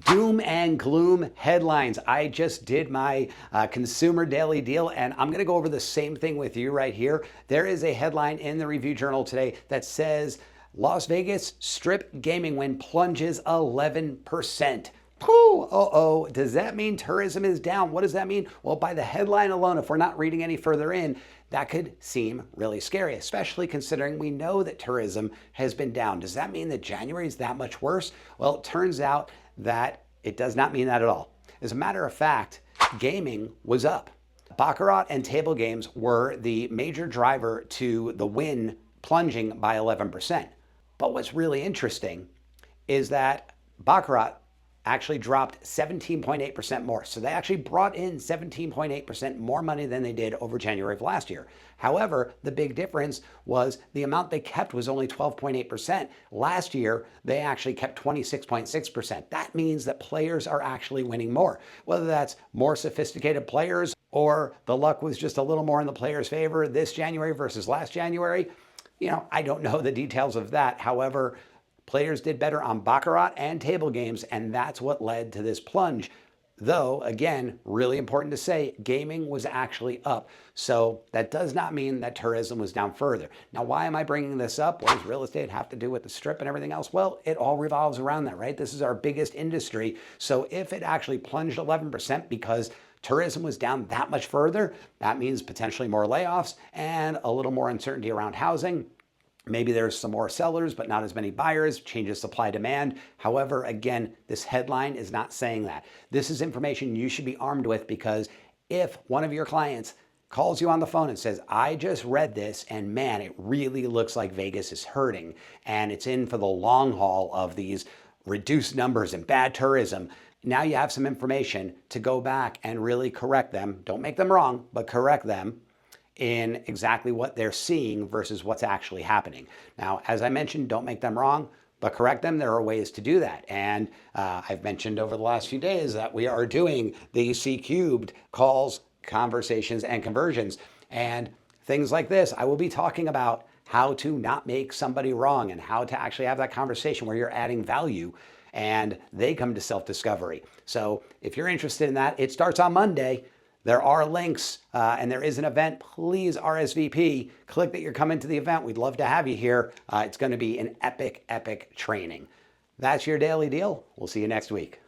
Doom and gloom headlines. I just did my consumer daily deal, and I'm going to go over the same thing with you right here. There is a headline in the Review Journal today that says Las Vegas Strip gaming win plunges 11%. Uh-oh, does that mean tourism is down? What does that mean? Well, by the headline alone, if we're not reading any further in, that could seem really scary, especially considering we know that tourism has been down. Does that mean that January is that much worse? Well, it turns out that it does not mean that at all. As a matter of fact, gaming was up. Baccarat and table games were the major driver to the win plunging by 11%. But what's really interesting is that Baccarat actually dropped 17.8% more. So they actually brought in 17.8% more money than they did over January of last year. However, the big difference was the amount they kept was only 12.8%. Last year, they actually kept 26.6%. That means that players are actually winning more. Whether that's more sophisticated players or the luck was just a little more in the players' favor this January versus last January, I don't know the details of that. However, players did better on Baccarat and table games, and that's what led to this plunge. Though, again, really important to say, gaming was actually up. So that does not mean that tourism was down further. Now, why am I bringing this up? What does real estate have to do with the Strip and everything else? Well, it all revolves around that, right? This is our biggest industry. So if it actually plunged 11% because tourism was down that much further, that means potentially more layoffs and a little more uncertainty around housing. Maybe there's some more sellers, but not as many buyers, changes supply demand. However, again, this headline is not saying that. This is information you should be armed with, because if one of your clients calls you on the phone and says, I just read this and man, it really looks like Vegas is hurting and it's in for the long haul of these reduced numbers and bad tourism, now you have some information to go back and really correct them. Don't make them wrong, but correct them in exactly what they're seeing versus what's actually happening. Now, as I mentioned, don't make them wrong, but correct them. There are ways to do that. And I've mentioned over the last few days that we are doing the C-cubed calls, conversations, and conversions. And things like this, I will be talking about how to not make somebody wrong and how to actually have that conversation where you're adding value and they come to self-discovery. So if you're interested in that, it starts on Monday. There are links and there is an event. Please RSVP. Click that you're coming to the event. We'd love to have you here. It's going to be an epic, epic training. That's your daily deal. We'll see you next week.